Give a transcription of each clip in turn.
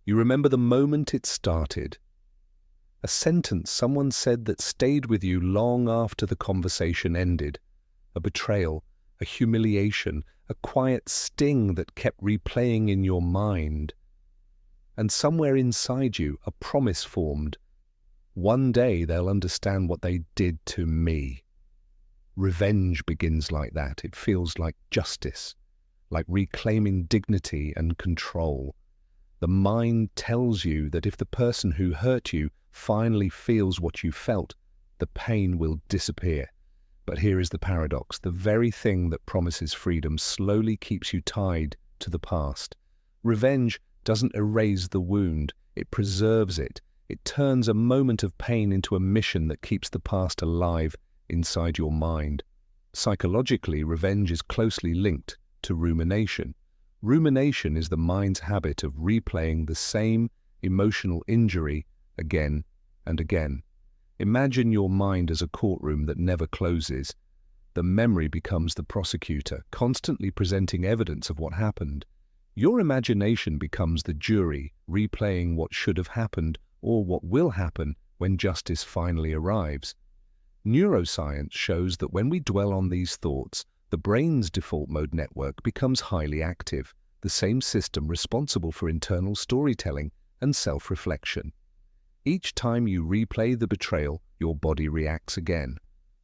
You remember the moment it started. A sentence someone said that stayed with you long after the conversation ended. A betrayal, a humiliation, a quiet sting that kept replaying in your mind. And somewhere inside you, a promise formed. One day they'll understand what they did to me. Revenge begins like that. It feels like justice, like reclaiming dignity and control. The mind tells you that if the person who hurt you finally feels what you felt, the pain will disappear. But here is the paradox. The very thing that promises freedom slowly keeps you tied to the past. Revenge doesn't erase the wound, it preserves it. It turns a moment of pain into a mission that keeps the past alive inside your mind. Psychologically, revenge is closely linked to rumination. Rumination is the mind's habit of replaying the same emotional injury again and again. Imagine your mind as a courtroom that never closes. The memory becomes the prosecutor, constantly presenting evidence of what happened. Your imagination becomes the jury, replaying what should have happened or what will happen when justice finally arrives. Neuroscience shows that when we dwell on these thoughts, the brain's default mode network becomes highly active, the same system responsible for internal storytelling and self-reflection. Each time you replay the betrayal, your body reacts again.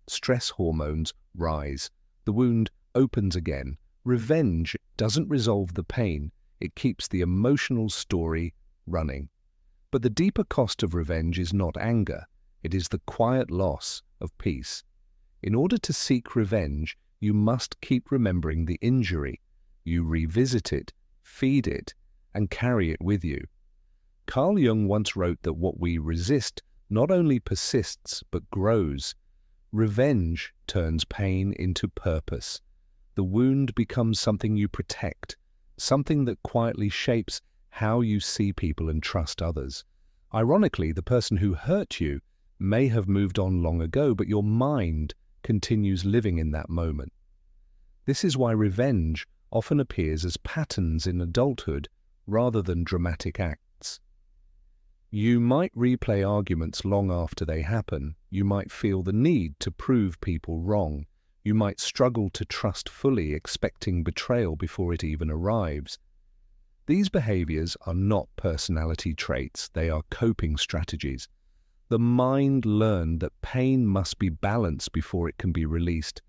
Stress hormones rise. The wound opens again. Revenge doesn't resolve the pain, it keeps the emotional story running. But the deeper cost of revenge is not anger, it is the quiet loss of peace. In order to seek revenge, you must keep remembering the injury. You revisit it, feed it, and carry it with you. Carl Jung once wrote that what we resist not only persists but grows. Revenge turns pain into purpose. The wound becomes something you protect, something that quietly shapes how you see people and trust others. Ironically, the person who hurt you may have moved on long ago, but your mind continues living in that moment. This is why revenge often appears as patterns in adulthood rather than dramatic acts. You might replay arguments long after they happen. You might feel the need to prove people wrong. You might struggle to trust fully, expecting betrayal before it even arrives. These behaviors are not personality traits, they are coping strategies. The mind learned that pain must be balanced before it can be released.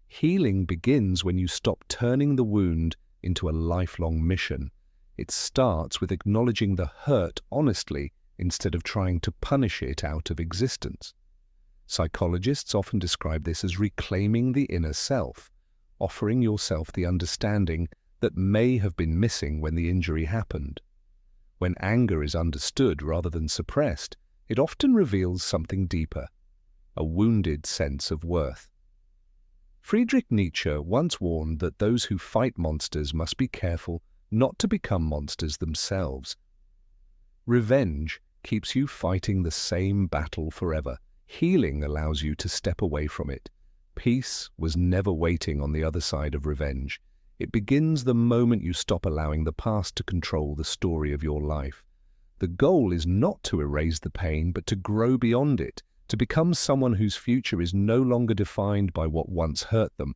Healing begins when you stop turning the wound into a lifelong mission. It starts with acknowledging the hurt honestly instead of trying to punish it out of existence. Psychologists often describe this as reclaiming the inner self, offering yourself the understanding that may have been missing when the injury happened. When anger is understood rather than suppressed, it often reveals something deeper, a wounded sense of worth. Friedrich Nietzsche once warned that those who fight monsters must be careful not to become monsters themselves. Revenge keeps you fighting the same battle forever. Healing allows you to step away from it. Peace was never waiting on the other side of revenge. It begins the moment you stop allowing the past to control the story of your life. The goal is not to erase the pain, but to grow beyond it, to become someone whose future is no longer defined by what once hurt them,